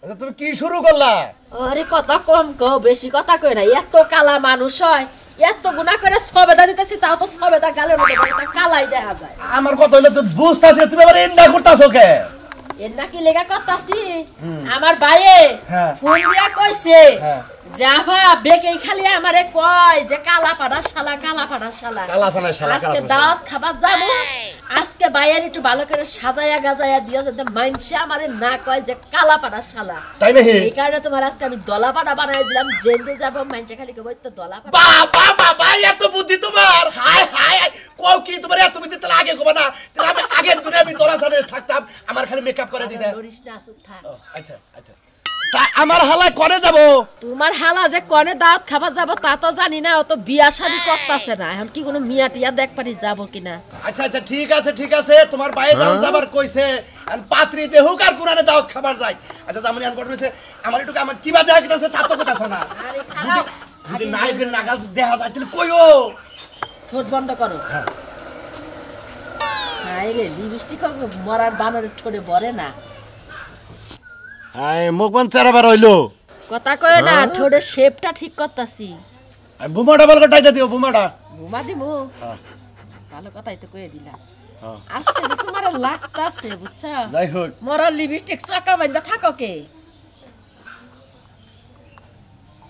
আচ্ছা তুমি কি শুরু করলা? আরে কথা কম কও, বেশি কথা কই না। এত কালা মানুষ হয়, এত গুনাহ করে সবেদা দিতেছি, তাও তো সবেদা গালের মধ্যে একটা কালাই দেখা যায়। আমার কথা হইলো তুই বুঝতাছিস না, তুমি আবার এন্ডা করতাছো কে? এন্ডা কি লেগা করতাছি? আমার ভাইয়ে ফোন দিয়া কইছে যাবা বেকেই খালি আমারে কয় যে কালা পাড়া শালা, কালা পাড়া শালা, কালা শালা শালা। আজকে দাওয়াত খাবার যাবো, আজকে বাইরে একটু ভালো করে সাজায়া গাজায়া দিয়া যাতে মাইনসে আমারে না কয় যে কালা পাড়া শালা। তাই নাকি? এই কারণে তোমার আজকে আমি দলা পাড়া বানাই দিলাম, জেলে যাবো মাইনসে খালি কই তো দলা পাড়া। বাবা বাবা এত বুদ্ধি তোমার! হায় হায় কও কি তোমার এত বুদ্ধি? তাহলে আগে কবা না, তাহলে আমি আগে করে আমি দলা সাথে থাকতাম, আমার খালি মেকআপ করে দিতে। লরিস না, চুপ থাক। আচ্ছা আচ্ছা, তা আমার হালা করে যাব? তোমার হালা যে কোনে দাওয়াত খাবার যাব তা তো জানি না, ও তো বিয়া শাদী করতেছে না, এখন কি কোনো মিয়া টিয়া দেখ পারি যাব কিনা। আচ্ছা আচ্ছা ঠিক আছে ঠিক আছে, তোমার বাইরে যান যাবার কইছে, আর পাত্রী দেহুক আর কোরআনে দাওয়াত খাবার যাই। আচ্ছা জামনি আন করতেছে আমার একটু আমার কিবা দেখা গেছে তা তো কথা না, যদি যদি নাইবের নাগাল দেখা যায় তাহলে কইও। ঠোঁট বন্ধ করো। হ্যাঁ হাই রে, লিপস্টিক মরার বানরের ঠোঁটে ভরে না। হাই মুখ বন্ধ চারাবার হইলো, কথা কয় না, ঠোঁটের শেপটা ঠিক করতাছি। বুমাটা বল টাইটা দিও, বুমাটা বুমা দিমু। ভালো কথাই তো কয়ে দিলাম। আজকে যে তোমার লাগতাছে বুঝছা, যাই হোক মরার লিপস্টিক চাকা বান্ধা থাকো কে?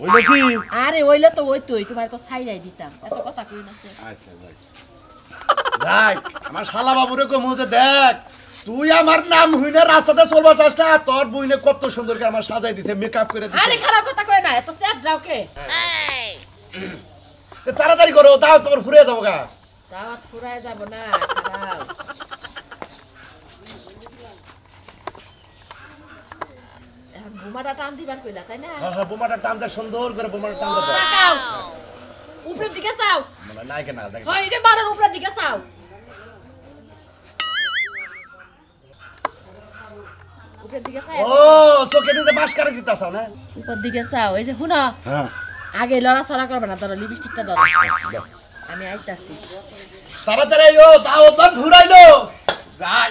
ওইলো কি? আরে ওইলে তো ওই তুই তোমার তো ছাইরাই দিতাম, এত কথা কই না। আচ্ছা যাই দেখ আমার শালা বাবুরে কো মুতে দেখ, তুই আমার নাম হইনা রাস্তাতে চলবা চাসটা, তোর বইনে কত সুন্দর করে আমার সাজাই দিছে, মেকআপ করে দিছে। আরে খারাপ কথা কই না, এত স্যাড যাও কে? তে তাড়াতাড়ি করো, তাও তোমার ঘুরে যাবো গা। দাওয়াত ফুরায় যাব না, খারাপ। এখন বুমাটা টান দিবার কইলা তাই না? হ্যাঁ হ্যাঁ বোমাটা টান দে, সুন্দর করে বোমাটা টান দে। তাকাও উপরের দিকে চাও। মানে নাই কেন দেখ, হয় এটা বাড়ার উপরের দিকে চাও। উপরের দিকে চাও। ও চোখে দিতে বাস করে দিতাছাও না? উপরের দিকে চাও। এই যে শুনো, হ্যাঁ আগে লড়াচড়া করবে না, ধরো লিপস্টিকটা ধরো, আমি আইতাছি। তাড়াতাড়ি ও দাও তো ঘুরাইলো যাই।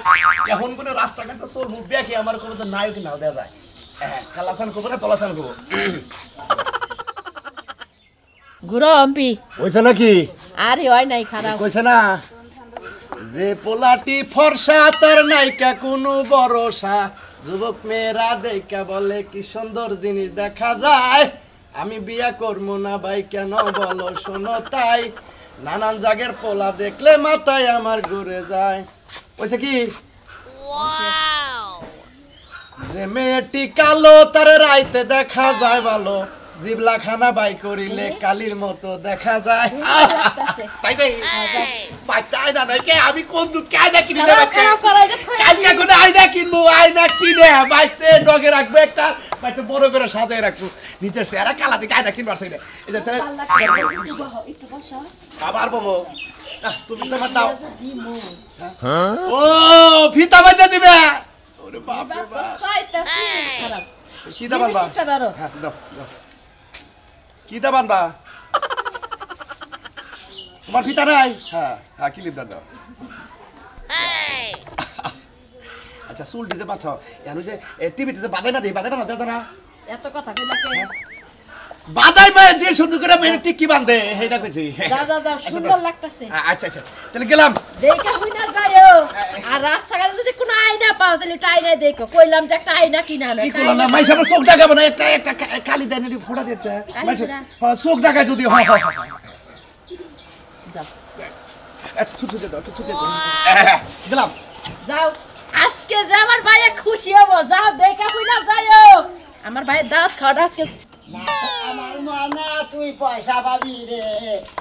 এখন কোন রাস্তাঘাটে চল মুখ দেখে আমার কোনো তো নায়ক নাও দেয়া যায়। কালাসান কবো না তলাসান কবো? ঘুরো এমপি। কইছে নাকি? আরে হয় নাই, খারাপ কইছে না যে পোলাটি ফর্সা তার নাইকা কোনো ভরসা, যুবক মেয়েরা দেখা বলে কি সুন্দর জিনিস দেখা যায়, আমি বিয়া করবো না ভাই কেন বলো শোনো তাই, নানান জায়গার পোলা দেখলে মাথায় আমার ঘুরে যায়। কইছে কি? যে মেয়েটি কালো তার রাইতে দেখা যায় ভালো, জিবলা খানা বাই করিলে কালির মতো দেখা যায়। তাই তাই বাইতে আয়না নাই কে, আমি কোন দুঃখে আয়না কিনে দেবে? কালকে কোনে আয়না কিনবো, আয়না কিনে বাইতে ডগে রাখবো একটা, বাইতে বড় করে সাজাই রাখবো, নিচের চেহারা কালা দিকে আয়না কিনবার চাই না। এই যে আবার বমো তুমি তো দাও। ও ফিতা বাইতে দিবে? ওরে বাপ রে বাপ, খারাপ। কি দাবান বা? হ্যাঁ দাও দাও, কি দাবান বা? তোমার ফিতা নাই? হ্যাঁ হ্যাঁ ক্লিপ দাও। আচ্ছা চুল দিতে পারছ এখন যে টিভিতে যে বাদাই না দেয়, বাদাই না দেয় না? এত কথা কইলা কে? বাদাই মা যে শুধু করে মেরে টিকি বাঁধে সেইটা কইছি। যা যা যা, সুন্দর লাগতাছে। আচ্ছা আচ্ছা তাহলে গেলাম। দেখা হই না যাইও, আর রাস্তাঘাটে যদি কোনো আয়না পাও তাহলে একটা আয়না দেখো। কইলাম যে একটা আয়না কিনা না। কি করলাম না মাইস আমার চোখ দেখাবো না, একটা একটা কালি দেয় না ফোড়া দিতে মাইস। হ্যাঁ চোখ দেখায় যদি হয় হয় যাও একটু থুথু দে দাও, একটু থুথু দে দাও। গেলাম। যাও, আজকে যে আমার ভাইয়া খুশি হবো। যাও দেখা হই না যাইও, আমার ভাইয়ের দাওয়াত খাওয়া আজকে। আমার মনা তুই পয়সা পাবি রে,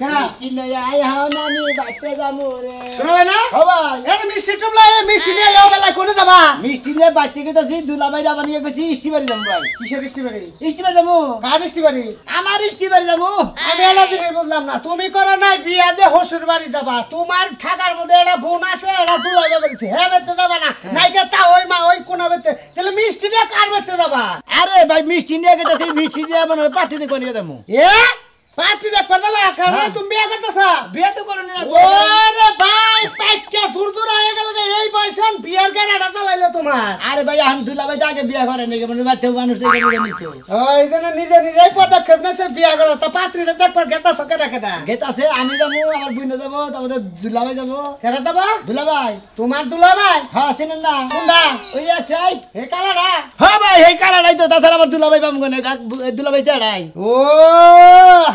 মিষ্টি লই আই হাও না আমি বাইতে যামু রে। শোনাবে না? হবাই এর মিষ্টি টুবলা এ মিষ্টি নিয়ে লো বেলা কোনে যাবা? মিষ্টি নিয়ে বাইতে গেছি, দুলাভাই যাবা নিয়ে গেছি ইস্টিবাড়ি যাবো ভাই। কিসের স্টিমারি? ইস্টিবাড়ি যাবো, কার স্টিমারি? আমার ইস্টিবাড়ি যাবো। আমি এলা দিনে বুঝলাম না, তুমি করো নাই বিয়া যে হসুর বাড়ি যাবা, তোমার থাকার মধ্যে একটা বোন আছে, এটা দুলাই বাড়িছে, হ্যাঁ বেতে যাবা না? নাই তা ওই মা ওই কোনা বেতে, তাহলে মিষ্টি নিয়ে কার বেতে যাবা? আরে ভাই মিষ্টি নিয়ে গেছি, মিষ্টি নিয়ে মানে পাতি দেখো নিয়ে যাবো। এ পাঁচি দেখ করতে ভাই কারণ তুমি বিয়ে করতেছ বিয়ে তো করনি না ওরে ভাই পাইকা সুরসুর হয়ে গেল এই বয়সন বিয়ার গাড়াটা চালাইলো তোমার আরে ভাই আমি দুলাভাই যাকে বিয়ে করে নাকি মানে বাচ্চা মানুষ থেকে বিয়ে নিতে ওই জন্য নিজে নিজেই পদক্ষেপ নিয়েছে বিয়ে করো তা পাত্রীটা দেখবার গেতা সকে রাখে না গেতাছে আমি যাবো আমার বুইনে যাবো তারপরে দুলাভাই যাবো কেন দেবো দুলাভাই তোমার দুলাভাই হ্যাঁ চিনেন না কোনটা ওই একটাই হে কালারা হ্যাঁ ভাই এই কালারাই তো তাছাড়া আমার দুলাভাই পাবো কোনে দুলাভাই চাড়াই ও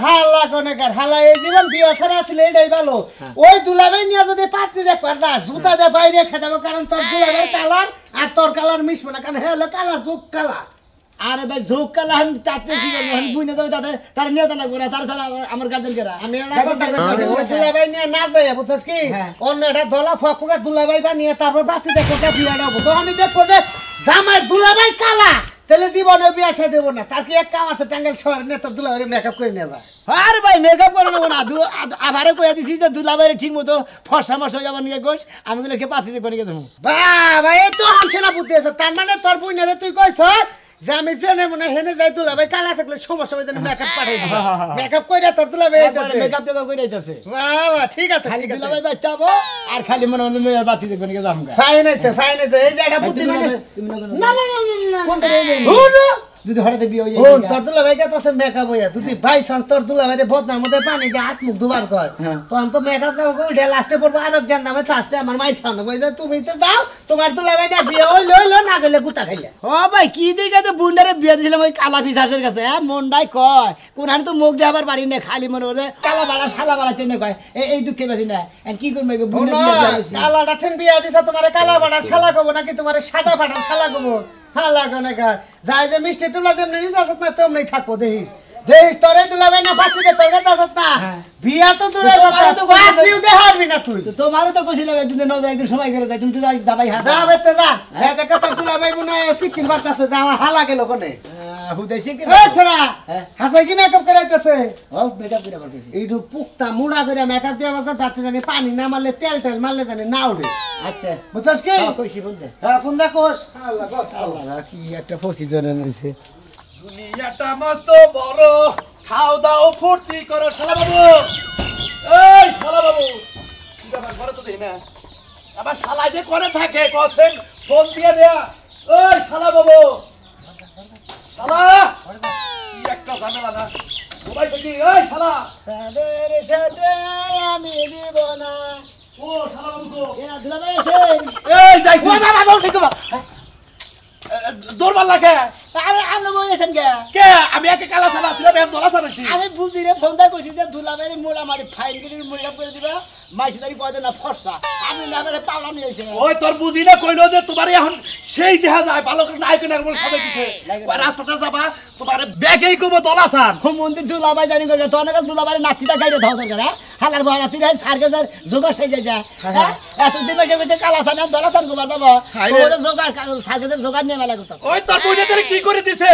হালা কোনেকার হালা এই জীবন বিয়ে ছাড়া আসলে এটাই ভালো ওই দুলাভাই নিয়ে যদি পাত্রী দেখবার দা জুতা দিয়ে বাইরে খেয়ে দেবো কারণ তোর দুলাভাইয়ের কালার আর তোর কালার মিশবো না কারণ হে হলো কালার যোগ কালার আরে ভাই ঝোঁক কালা তাতে কি করবো বুইনে যাবে তাতে তার নিয়ে লাগবো না তার ছাড়া আমার গার্জেন কেরা আমি একটা কথা বলছি ওই দুলাভাই নিয়ে না যাই বুঝছিস কি অন্য একটা দলা ফকুকা দুলাভাই বা নিয়ে তারপর পাত্রী দেখো বিয়ে দেবো তখনই দেখবো যে জামাই দুলাভাই কালা তাহলে জীবনে বিয়ে আসা দেবো না তার কি এক কাম আছে টাঙ্গাইল শহরে নিয়ে তোর দুলাভাই মেকআপ করে নিয়ে যা আরে ভাই মেকআপ করে নেবো না আবারও কয়ে দিছি যে দুলাভাইয়ের ঠিক মতো ফর্সা মশা যাবার নিয়ে গোস আমি গুলো পাচ্ছি করে গেছি বাবা এই তো হচ্ছে না বুদ্ধি আছে তার মানে তোর বুইনারে তুই কইছ যে আমি জেনে মনে হেনে যাই দুলাভাই কালা থাকলে সমস্যা হবে যেন মেকআপ পাঠাই দিবা মেকআপ কইরা তোর দুলাভাই মেকআপ টেকআপ করে যাইতেছে বাবা ঠিক আছে খালি ঠিক আছে দুলাভাই বাচ্চা হবো আর খালি মনে হলো মেয়ের বাতি দেখবো নিয়ে যাবো ফাইন আছে এই যে একটা বুদ্ধি মানে না না না না কোন থেকে যদি হঠাৎ বিয়ে হয়ে হুন তোর দুলাভাই কে তো মেকআপ হইয়া যদি বাই চান্স তোর দুলাভাই বদনার মধ্যে পানি দিয়ে হাত মুখ দুবার কর তখন তো মেকআপ দাও উঠে লাস্টে পড়বো আরব জান নামে লাস্টে আমার মাই খাওয়ানো বই যে তুমি তো যাও তোমার দুলাভাইটা বিয়ে হইলো না গেলে গুতা খাইলে ও ভাই কি দেখে তো বুন্ডারে বিয়ে দিয়েছিলাম ওই কালা পিসাসের কাছে হ্যাঁ মনটাই কয় কোনখানে তো মুখ দেখাবার পারি না খালি মনে হলে কালা বাড়া শালা বাড়া চেনে কয় এই দুঃখে বেশি না কি করবো কালাটা ঠেন বিয়ে দিছে তোমার কালা বাড়া শালা কবো নাকি তোমার সাদা বাড়া শালা কবো হালা কোনেকার যাই যে মিষ্টি টুলা যেমনি নিতে আসত না তেমনি থাকবো দেখিস তোরে দুলাভাই না পাচ্ছি দে পেড়ে আসত না বিয়া তো তোরে পাচ্ছিও দে হারবি না তুই তোমারও তো কইছিলাম একদিন ন যায় একদিন সময় গেলে যাই তুমি তো যাবাই যা বেতে যা যা দেখ তোর দুলাভাই মনে সিকিম বাড়তাছে যা আমার হালা গেল কোনে হুদাইছে কি এ সেরা হাসাই কি মেকআপ করাইতেছে ও মেকআপ করে বলতেছি এইটু পুক্তা মুড়া করে মেকআপ দিয়ে আমাকে যাতে জানি পানি না মারলে তেল মারলে জানি না উঠে আচ্ছা বুঝছস কি কইছি বলতে হ্যাঁ ফোন দে কোস আল্লাহ কোস আল্লাহ কি একটা ফসি জনে নিছে দুনিয়াটা মস্ত বড় খাও দাও ফুর্তি করো শালা বাবু এই শালা বাবু কি ব্যাপার ঘরে তো দেখি না আবার শালা যে করে থাকে কসেন ফোন দিয়ে দেয়া ওই শালা বাবু শালা কি একটা ঝামেলা না মোবাইল থেকে এই শালা সাদের সাথে আমি দিব না ও শালা বাবু গো এরা দুলাভাই আছেন এই যাইছি ও বাবা বলছি তো দৌড় মারলা কে আরে আপনি বলেছেন কে আমি একে কালা শালা ছিলাম আমি দলা চালাইছি আমি বুঝি রে ফোন দিয়ে কইছি যে দুলাভাই মোড়া মারি ফাইন করে মেকআপ করে দিবা মাইসিদারি কয়দিন না ফর্সা আপনি না বলে পাওলা নিয়ে এসে ওই তোর বুঝি না কইলো যে তোমার এখন সেই দেখা যায় ভালো করে নাই কোন একবার সাথে দিছে রাস্তাতে যাবা তোমার ব্যাগেই কব দলাসান মন্দির দুলাভাই জানি করে তো অনেক দুলাভাই নাতিটা গাইতে দাও দরকার হালার বড় নাতি রে সার্কেজের জোগাড় সেই যায় হ্যাঁ এত দিন বসে কালাসান দলাসান গোবার দাও ওরে জোগাড় সার্কেজের জোগাড় নিয়ে মেলা করতেছ ওই তোর বুঝে তাহলে কি করে দিছে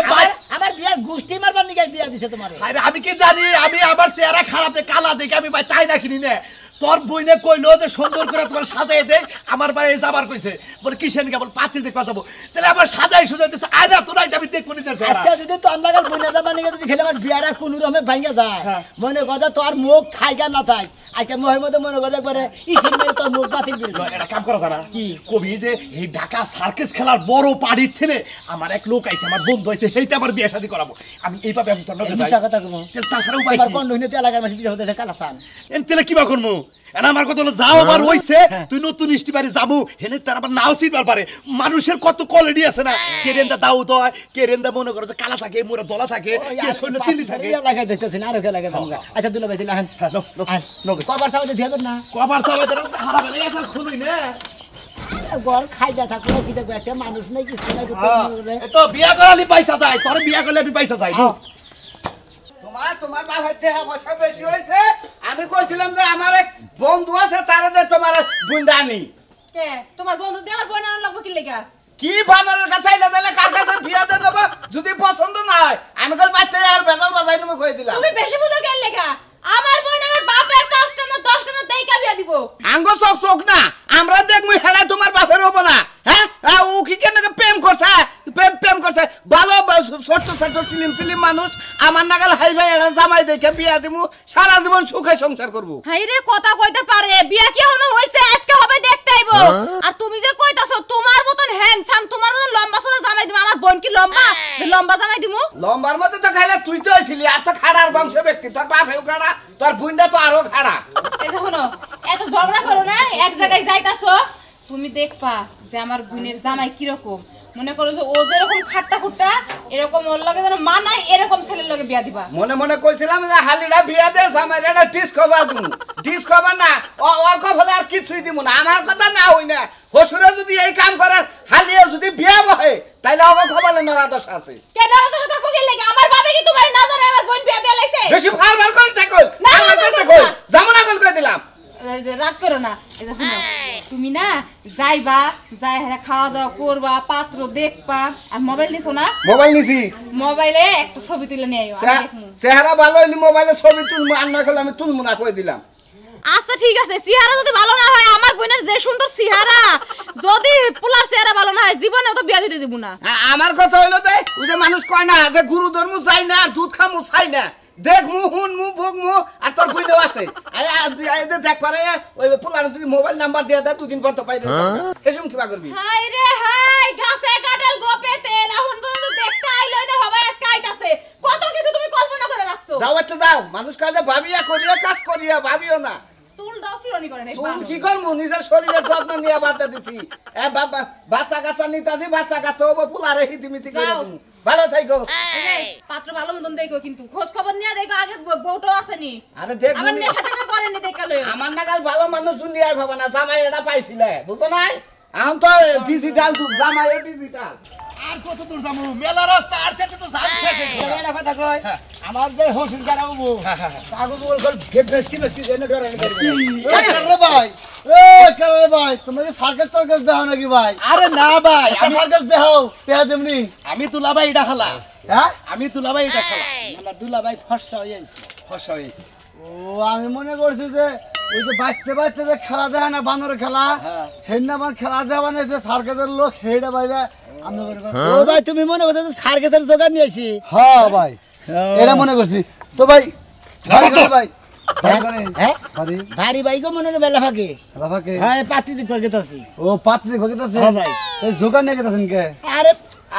আমার বিয়ার গোষ্ঠী মারবার নিয়ে দিয়া দিছে তোমারে আরে আমি কি জানি আমি আমার চেহারা খারাপ কালা দেখে আমি ভাই তাই না কিনি না তোর বইনে কইলো যে সুন্দর করে তোমার সাজাই দে আমার বাড়ি যাবার কইছে বলে কিসেন কেবল পাতি দেখবা যাবো তাহলে আমার সাজাই সুজাই দিছে আয় না তোরাই যাবি দেখ মনে যাচ্ছে আচ্ছা যদি তো আমলাগাল বইনা যাবা নিয়ে যদি খেলে আমার বিয়ারা কোনো রকমে ভাঙে যায় মনে কথা তোর মুখ থাইকা না থাক আজকে মোহের মধ্যে মনে করে একবারে ইসেন মেরে তোর মুখ বাতিল করে এটা কাম করা জানা কি কবি যে এই ঢাকা সার্কাস খেলার বড় পাড়ির থেকে আমার এক লোক আইছে আমার বন্ধু আইছে এইটা আমার বিয়ে শাদী করাবো আমি এইভাবে আমি তোর কাছে যাই কথা কমো তাছাড়া উপায় এবার কি কোন হইনে এলাকার মাঝে দিয়ে হতে কালাসান এনতেলে কিবা করমু এনা আমার কথা হলো যাও আবার হইছে তুই নতুন ইস্টিবারে যাবো হেনে তার আবার নাও সিটবার পারে মানুষের কত কোয়ালিটি আছে না কেরেন্দা দাউদ হয় কেরেন্দা মনে করো যে কালা থাকে মোরা দলা থাকে কে শৈল তিনটি থাকে এলাকায় দেখতেছেন আরো এলাকায় থামগা আচ্ছা দুলাভাই দিলা হ্যাঁ কবার সাথে দিয়ে না কবার সবাই ধরো হারাবে না এসব খুলুই না ঘর খাইয়া থাকলো কি দেখো একটা মানুষ নাই কিছু নাই তো বিয়া করালি পয়সা যায় তোর বিয়া করলে আমি পয়সা চাই তোমার বাবার টাকা পয়সা বেশি হয়েছে আমি কইছিলাম যে আমার এক বন্ধু আছে তারে দে তোমার বুন্ডানি কে তোমার বন্ধু দিয়ে আমার বোন আনলো কি লেগা কি বানানোর কাছে আইলা দিলে কার কাছে বিয়া দে দেব যদি পছন্দ না হয় আমি কল বাচ্চা আর বেজাল বাজাই নেব কই দিলাম তুমি বেশি বুঝো কেন লেগা আমার বোন আমার বাপে 10টা না 10টা না দেইকা বিয়া দিব আঙ্গ চোখ চোখ না আমরা দেখমু হেডা তোমার বাপের হবো না হ্যাঁ ও কি কেন প্রেম করছে প্রেম করছে ভালো ছোট ছোট সিলিম মানুষ আমার নাগাল হাই ভাই এটা জামাই দেখে বিয়া দিমু সারা জীবন সুখে সংসার করব হাই রে কথা কইতে পারে বিয়া কি এখনো হইছে আজকে হবে দেখতে আইবো আর তুমি যে কইতাছো তোমার মতন হ্যান্ডসাম তোমার মতন লম্বা সরো জামাই দিমু আমার বোন কি লম্বা যে লম্বা জামাই দিমু লম্বার মধ্যে তো খাইলে তুই তো হইছিলি আর তো খাড়ার বংশ ব্যক্তি তোর বাপ হেউ খাড়া তোর বুইন্ডা তো আরো খাড়া এই যে শোনো এত ঝগড়া করো না এক জায়গায় যাইতাছো তুমি দেখবা যে আমার বোনের জামাই কি রকম মনে করো যে ও যেরকম খাট্টা খুট্টা এরকম ওর লগে যেন মানায় এরকম ছেলের লগে বিয়া দিবা মনে মনে কইছিলাম যে হালিটা বিয়া দে জামাই এটা ডিস খবর দিমু ডিস খবর না ওর কফলে আর কিছুই দিমু না আমার কথা না হই না হসুরে যদি এই কাম করার হালিয়ে যদি বিয়া বহে তাইলে আমার খবলে নরা দোষ আছে কে নরা দোষ থাকবো কি লাগে আমার বাবা কি তোমার না জানে আমার বোন বিয়া দিয়া লাইছে বেশি ফারবার করে কই আমার কাছে কই জামনা কই দিলাম রাগ করো না এই যে শুনো তুমি না যাইবা যাই হেরা খাওয়া দাওয়া করবা পাত্র দেখবা আর মোবাইল নিছো না মোবাইল নিছি মোবাইলে একটা ছবি তুলে নিয়ে আইও আমি দেখমু চেহারা ভালো হইলে মোবাইলে ছবি তুলমু আর না করলে আমি তুলমু না কই দিলাম আচ্ছা ঠিক আছে চেহারা যদি ভালো না হয় আমার বোনের যে সুন্দর চেহারা যদি পোলার চেহারা ভালো না হয় জীবনে তো বিয়া দিতে দিব না আমার কথা হইলো যে ওই যে মানুষ কয় না যে গুরু ধর্ম চাই না আর দুধ খামু চাই না দেখমু হুনমু ভোগমু আর তোর বুঝতেও আছে দেখ পারে ওই পোলার যদি মোবাইল নাম্বার দিয়ে দেয় দুদিন পর তো পাইলে এসম কিবা করবি হাই রে হাই গাছে কাটাল গোপে তেল এখন পর্যন্ত দেখতে আইলো না হবে আজকে আইতাছে কত কিছু তুমি কল্পনা করে রাখছো যাও একটা যাও মানুষ কাজে ভাবিয়া করিয়া কাজ করিয়া ভাবিও না চুল দাও সিরনি করে নাই চুল কি করমু নিজের শরীরের যত্ন নিয়ে বাচ্চা দিছি বাচ্চা কাচ্চা নিতাছি বাচ্চা কাচ্চা হবো পোলারে হিতিমিতি করে দিমু ভালো থাইকো পাত্র ভালো মতন দেখো কিন্তু খোঁজ খবর নিয়ে দেখো আগে বউটো আসেনি আরে দেখ আমার নেশা টাকা করেনি দেখালো আমার নাগাল ভালো মানুষ দুনিয়ায় ভাবা না জামাই এটা পাইছিলে বুঝো নাই এখন তো ডিজিটাল যুগ জামাই ডিজিটাল আর কত দূর যাবো মেলা রাস্তা আর থেকে তো যান শেষ হয়ে গেল এটা কথা কই আমার যে হসুর যারা হবো কাগজ বল বেস্টি বেস্টি জেনে ডরানি করবে রে ভাই কারে ভাই তোমার সার্কাস টার্কাস দাও নাকি ভাই আরে না ভাই আমি সার্কাস দাও টেহা দেমনি আমি তুলাবাই এটা খালা হ্যাঁ আমি তুলাবাই এটা শালা আমার দুলা ভাই ফর্সা হয়ে গেছে ফসা হয়েছে ও আমি মনে করছি যে ওই যে বাচ্চা বাচ্চা যে খেলা দেয় না বানর খেলা হেন আমার খেলা দেওয়া বানাইছে সার্কাসের লোক হেডা ভাইবা ও ভাই তুমি মনে করছো সার্কাসের জোগাড় নিয়েছি হ্যাঁ ভাই এটা মনে করছি তো ভাই ভাই ভারী ভাই গো মনে বেলা ফাঁকে হ্যাঁ পাতি দিক পারকে আছি ও পাতি দিক পারকে আছে হ্যাঁ ভাই এই জোগাড় নিয়ে গেছেন কে আরে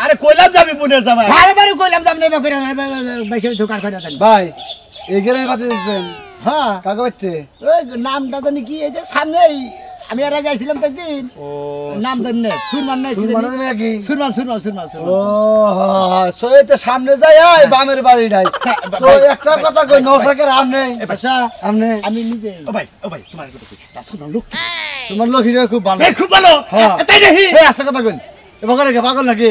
আরে কইলাম যাবি বোনের জামাই আরে বারে কইলাম যাম নেবা করে বেশি জোগাড় করে দেন ভাই এই গ্রামে পাতি দিবেন হ্যাঁ কাকে বাচ্চে ওই নামটা জানি কি এই যে সামনেই আমি আর আগে আইছিলাম তো একদিন ও নাম জানি না সুরমান নাই কি জানি সুরমান ও সইতে সামনে যাই আয় বামের বাড়িটাই তো একটা কথা কই নশাকের আম নেই আচ্ছা আমনে আমি নিজে ও ভাই তোমার কথা কই তা শোনো লোক তোমার লোক হিসেবে খুব ভালো খুব ভালো তাই দেখি এই আস্তে কথা কই এবারে কে পাগল নাকি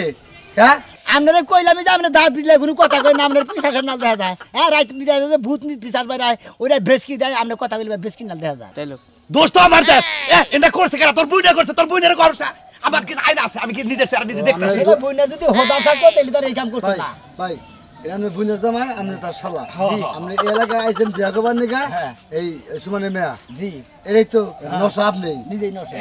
হ্যাঁ আমনে কইলাম যে আমনে দাঁত দিলে কোনো কথা কই না আমনে পিছাসের নাল দেখা যায় হ্যাঁ রাইত দিতে যে ভূত নি পিছাস বাইরে ওইটা বেশকি দেয় আমনে কথা কইলে বেশকি নাল দেখা যায় তাইলো দোস্ত আমার দেশ এটা করছে কেন তোর বুইনা করছে তোর বুইনের করছে আমার কি আইনা আছে আমি কি নিজে সারা নিজে দেখতেছি এটা বুইনার যদি হোদা থাকতো তাহলে তার এই কাম করতে না ভাই এটা আমি বুইনার জামাই আমি তার শালা জি আপনি এই এলাকায় আইছেন বিয়া করবার নিকা এই সুমানের মেয়া জি এটাই তো নশা আপনি নিজেই নশা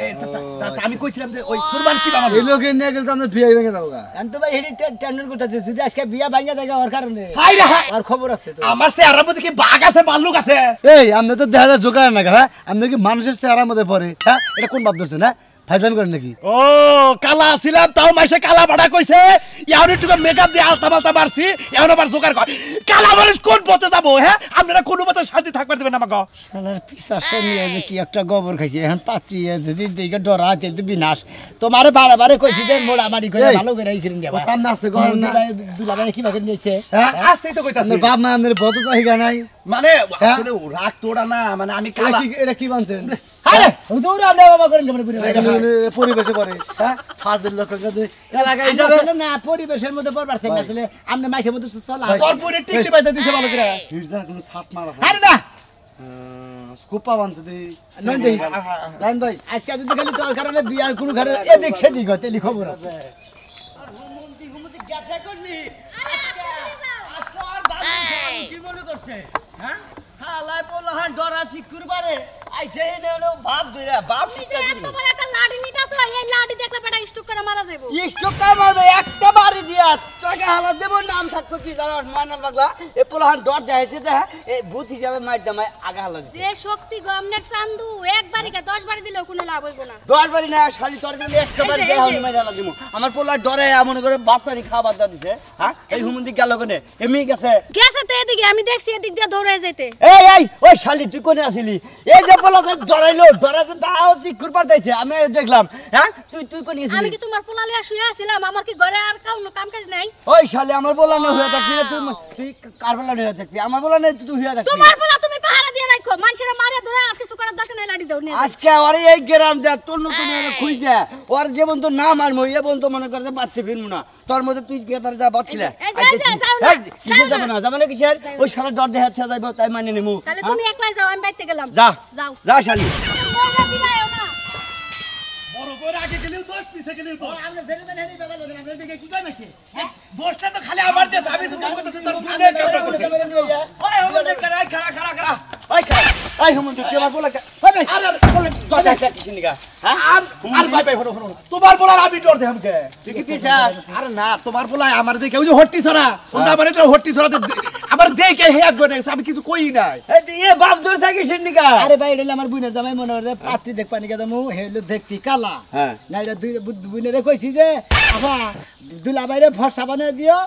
আমি কইছিলাম যে ওই সুরমান কি বাবা এই লোকে নিয়ে গেল তো আমরা বিয়া ভেঙে যাবো আমি তো ভাই হেডি টেন্ডার করতেছি যদি আজকে বিয়া ভাঙা দেয় ওর কারণে হাই রে হাই আর খবর আছে তো আমার চেহারার মধ্যে কি বাঘ আছে ভাল্লুক আছে এই আপনি তো দেখা যায় জোগাড় না হ্যাঁ আপনি কি মানুষের চেহারার মধ্যে পড়ে হ্যাঁ এটা কোন ভাব ধরছেন হ্যাঁ ফাইজান করেন নাকি ও কালা ছিলাম তাও মাইসে কালা ভাড়া কইছে এখন একটু মেকআপ দিয়ে আলতা মালতা মারছি এখন আবার জোগাড় কর কালা মানুষ কোন পথে যাবো হ্যাঁ আপনারা কোনো মতে শান্তি থাকবার দেবেন আমাকে শালার পিসাসে নিয়ে যে কি একটা গোবর খাইছে এখন পাত্রী যদি দিকে ডরা তেল তো বিনাশ তোমারে বারে বারে কইছি যে মোড়া মারি করে ভালো করে রাইখিন দেবা কাম নাস্তে করেন না দুলাভাই কি ভাবে নিয়েছে হ্যাঁ আসতেই তো কইতাছি বাপ মা আমাদের বত তো হিগা নাই মানে আসলে রাগ তোড়া না মানে আমি কালা এটা কি বানছেন আরে দৌড় আপনি বাবা করেন কেমন পরিবেশে পড়ে হ্যাঁ ফাজিল লোক এলাকা হিসাবে না পরিবেশের মধ্যে পড়বার চাই না আসলে আপনি মাইসের মধ্যে চলা তোর পরে টিকলি বাইতে দিছে ভালো করে হিজদার কোনো সাত মারা আরে না স্কোপা বানছে দে নন দে জান ভাই আজকে যদি খালি তোর কারণে বিয়ার কোনো ঘরে এদিক সেদিক হয় তেলি খবর আছে আর হুমুন্তি গ্যাসা করনি আজকে আর বাজে কি মনে করছে হ্যাঁ হালাই পোলাহান ডরা শিকুরবারে আইছে এনে হলো বাপ ধইরা বাপ শিক্ষা দিবি এত বড় একটা লাঠি নিতাছ এই লাঠি দেখলে বেটা স্ট্রোক করে মারা যাইবো স্ট্রোক করে মারবে একটা বাড়ি দিয়া পোলাকে হালা দেব নাম থাকতো কি জানো মাইনাল পাগলা এই পোলাহান ডর দেখাইছে যে এই ভূত হিসাবে মাইর দামাই আগা হালা দিছে যে শক্তি গমনের চান্দু একবারই কা 10 বারই দিলেও কোনো লাভ হইব না 10 বারই না শালি তোর জন্য একবার দেহ মাইর হালা দিমু আমার পোলা ডরে মনে করে বাপারি খাবার দা দিছে হ্যাঁ এই হুমন্দি গেল কোনে এমনি গেছে তো এদিকে আমি দেখছি এদিক দিয়ে দৌড়ে যাইতে এই ওই শালি তুই কোনে আসিলি এই যে পোলা ডরাইলো ডরাতে দাও চিকুর পার দিছে আমি দেখলাম হ্যাঁ তুই কোনে আসিলি আমি কি তোমার পোলা লইয়া শুয়ে আছিলাম আমার কি ঘরে আর কোনো কাম কাজ নাই ওই শালি আমার পোলা না হয়ে থাকবি না তুই কার পোলা হয়ে থাকবি আমার পোলা না তুই হয়ে থাকবি তোমার পোলা তুমি পাহারা দিয়ে রাখো মানুষেরা মারে ধরে আর কিছু করার দরকার নাই লাড়ি দাও নিয়ে আজকে আরে এই গ্রাম দে তোর নতুন এর খুইছে ওর যেমন তো না মারমু এবন তো মনে করে বাচ্চা ফিরমু না তোর মধ্যে তুই গেতার যা বাত খিলা কিসে যাবে না যাবে না কিসের ওই শালা ডর দেখাচ্ছে যাইবো তাই মানে নিমু তাহলে তুমি একলাই যাও আমি বাইতে গেলাম যা যাও যা শালি বড় বড় আগে গেলেও দোষ পিছে গেলেও দোষ আপনি জেনে দেন হেনি বেদাল দেন আপনি দেখে কি কই মারছে দোষটা তো খালি আমার দেশ আমি তো তোর কথা তোর বুনে কামড়া করছে ওই হুমন দেখ খারা খারা ওই খারা ওই হুমন তুই আমার পোলা আরে ডর দেখাচ্ছে কিসিনিকা হ্যাঁ আর ভাই হলো তোমার বলার আমি ডর দেখাম কে তুই কি পিছাস আরে না তোমার বলায় আমার দেখে ওই যে হট্টি ছড়া কোনটা মানে তো হট্টি ছড়াতে আমার দেখে হে একবার দেখছে আমি কিছু কই নাই এ বাপ দূর থাকি কিসিনিকা আরে ভাই এটা আমার বুইনের জামাই মনে হয় পাত্রী দেখ পানি কেদা মু হেলো দেখতি কালা হ্যাঁ নাইরা দুই বুইনেরে কইছি যে আবা দুলা বাইরে ফর্সা বানিয়ে দিও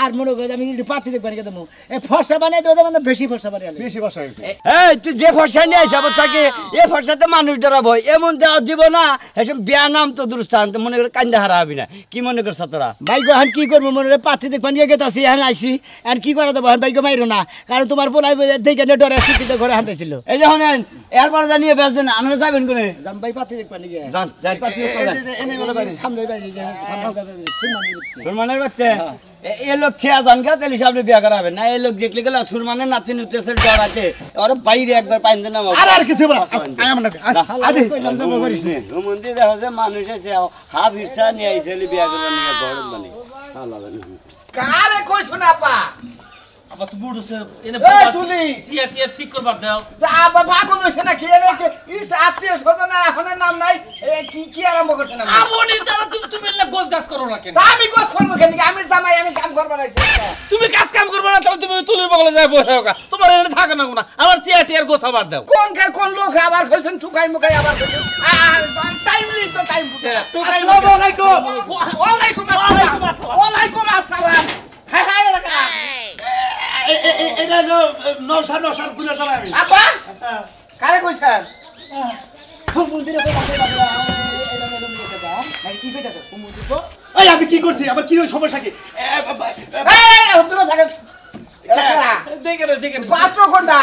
আর মনে করে আমি পাত্রী দেখ পানি কেদা মু এই ফর্সা বানিয়ে দিও মানে বেশি ফর্সা বানিয়ে বেশি বসা হইছে এই তুই যে ফর্সা নিয়ে আইছ আবার থাকে এ ফর্সাতে মানুষ ডরাবো এমন দেওয়া দিব না এসব বিয়া নাম তো দুরস্থান তো মনে করে কান্দা হারা হবি না কি মনে করছ তোরা ভাই গো এখন কি করবো মনে হয় পাত্রী দেখ পানি গেতাছি এখন আইছি এখন কি করা দেবো ভাই গো মাইরো না কারণ তোমার বলাই দেখে ডরে শিক্ষিত ঘরে হাঁটাইছিল এই যে হনেন এরপর জানিয়ে বেশ দেন আপনারা যাবেন কোনে জাম ভাই পাত্রী দেখ পানি গে যান যাই পাতি এনে বলে ভাই সামনে ভাই যে সুরমানের বাচ্চা এ লোক ছেয়া জান গা তাহলে সামনে বিয়া করাবেন না এই লোক দেখলে গেলে সুরমানের নাতি নুতেছে ডর আছে ওর বাইরে একবার পাইন দেন আর কিছু বলা আই আমরা আদি মন্দির দেখা যায় মানুষ আছে হাফ হিসা নিয়ে আইছে বিয়া করার নিয়ে গরম মানে কারে কইছ না পা আবার তো বুড়ো সে এনে এই তুলি চিয়া টিয়া ঠিক করবার দাও আবা পাগল হইছে না খেয়ে রেখে ইস আত্মীয় স্বজন এখন নাম নাই কি কি আরম্ভ করছ না আমনি তারা তুমি না গোছ গাছ করো না কেন তা আমি গোছ করব কেন আমি জামাই আমি কাম করব না তুমি কাজ কাম করবে না তাহলে তুমি তুলির বগলে যাই বসে হোক তোমার এনে থাকে না কোনা আমার চিয়া টিয়ার গোছ আবার দাও কোন লোক আবার কইছেন টুকাই মুকাই আবার কইছেন টাইম নেই তো টাইম আসসালামু আলাইকুম ওয়ালাইকুম আসসালাম ওয়ালাইকুম আসসালাম হাই হাই রাখা এটা নশার গুলের দাম আমি আপা কারে কইছেন মন্দিরে কি কইতা তো মন্দির তো এই আমি কি করছি আমার কি সমস্যা কি এই হুতুরা থাকে দেখে পাত্র কোনটা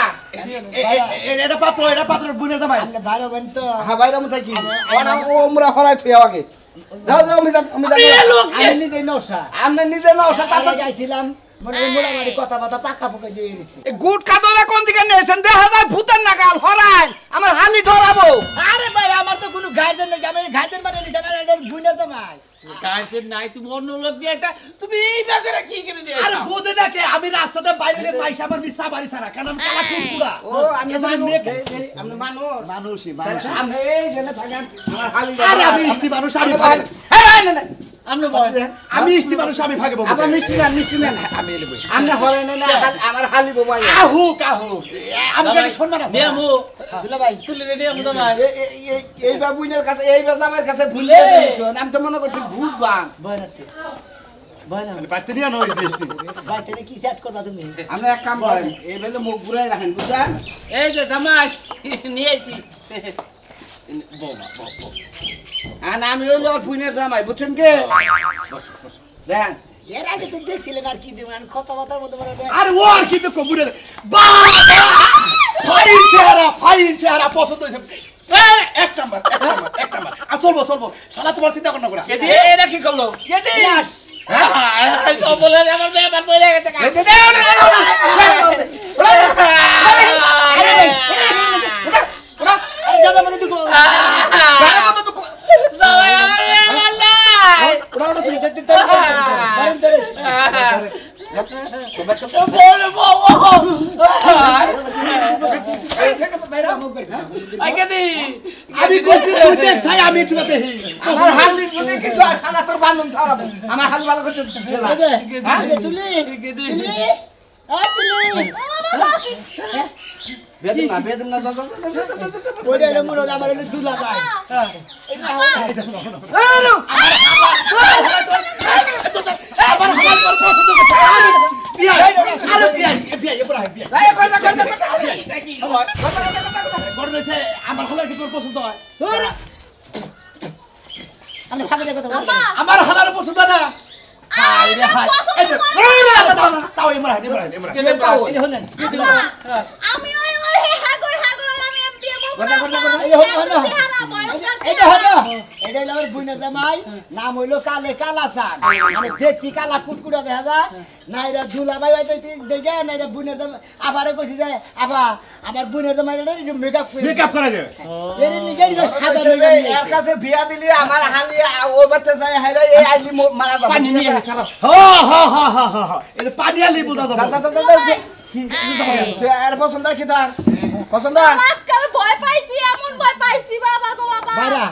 এটা পাত্র বুনের জামাই আপনি ভালো বেন তো হ্যাঁ বাইরে মত কি ওনা ওমরা হরাই থুই আমাকে দাও আমি আমি নিজে নশা আমনে নিজে না ওসা তাতে গাইছিলাম মনে মোড়ামাড়ি কথা বাতা পাকা পাকা দিয়ে দিছি গুড কাদরে কোন দিকে নেছেন দেখা যায় ভূতের নাগাল হরাই আমার হালি ধরাবো আরে ভাই আমার তো কোনো গার্জেন নেই আমি গার্জেন মানে নিতে না এটা বুইনা তো ভাই গাইছেন নাই তুমি অন্য লোক দিয়ে এটা তুমি এইটা করে কি করে দিয়ে আরে বুঝে না কে আমি রাস্তাতে বাইরে মাইস আমার মিছা বাড়ি ছাড়া কারণ আমি কালা কুকুরা ও আমি আপনি মানুষই আমি এই জেনে থাকেন আমার হালি আরে আমি ইষ্টি মানুষ আমি ভাগে হ্যাঁ না আমনে বল আমি ইষ্টি মানুষ আমি ভাগে বলবো আপনি মিষ্টি না আমি এলে বই আমনে হরে না আমার হালি বাবা কাহু আমি কাছে সম্মান আছে নিয়ামু দুলা ভাই তুলি রে নিয়ামু দামাই এই বাবুইনের কাছে এই বেজামের কাছে ভুলে দিছো আমি তো মনে করছি ভূত বান বয়নাতে বয়না মানে পাইতে নিয়া নই দেশটি ভাই তেনে কি সেট করবা তুমি আমরা এক কাম করেন এই বেলে মুখ ঘুরাই রাখেন বুঝছেন এই যে দামাই নিয়ে আইছি বৌমা আর আমি হইলো ওর ফুইনের জামাই বুঝছেন কে দেন এর আগে তো দেখছিলাম আর কি দিব আমি কথাবার্তার মধ্যে বলে আরে ও আর কি তো কবুরে বা ফাইন চেহারা পছন্দ হইছে এক নাম্বার আর চলবো শালা তোমার চিন্তা কর না করা কেদি এটা কি করলো কেদি তো বলে আমার ব্যাপার বলে গেছে আরে জানা মানে দুকো দামাই আমার ব্যাপার নাই ওরা তুই ধরেন বলে বাবা আই কেদি আমি কইছি তুই দেখ ছাই আমি একটু দেখি আমার হালি বুঝে কিছু আসা না তোর বান্ধব ছাড়াবো আমার খালি ভালো করতে খেলা এই যে, এই যে তুলি তুলি বেদম না ওইটা হলো মনে হলো আমার হলো দুলাভাই আমার হালার কি তোর পছন্দ হয় আমি ফাঁকে দেখো তো আমার হালার পছন্দ না হাই রে হাই এই যে তাও ইমরান এই হলেন আমি ওই হাগো আমি বিয়ে করব এই হলো এটা হলো এটা হলো আমার বুইনের জামাই নাম হইলো কালে কালাসান মানে দেখতি কালা কুটকুটা দেখা যায় না এরা দুলাভাই হইতে দেখে না এরা বুইনের জামাই আবারও কইছি যে আবা আমার বুইনের জামাই একটু মেকআপ করে দে এর নিগে এর সাদা মেকআপ এর কাছে বিয়া দিলি আমার হালি ও বাচ্চা যায় হাইরা এই আইলি মারা যাবে পানি নিয়ে খারাপ হা এই যে পানিয়া লিবু দাদা এর পছন্দ কি তার পছন্দ আজকাল ভয় পাইছি এমন ভয় পাইছি বাবা গো বাবা ভাইরা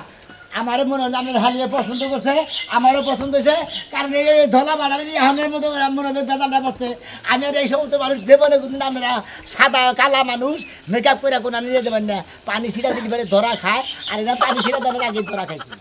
আমারও মনে হলো আমার হালিয়ে পছন্দ করছে আমারও পছন্দ হয়েছে কারণ এই ধলা বাড়ার হামের মতো মনে হলো বেদালটা পাচ্ছে আমি আর এই সমস্ত মানুষ দেবো না কিন্তু আমরা সাদা কালা মানুষ মেকআপ করে কোনো নিয়ে দেবেন না পানি ছিটা দিলে পরে ধরা খায় আর এরা পানি ছিটা দেওয়ার আগে ধরা খাইছে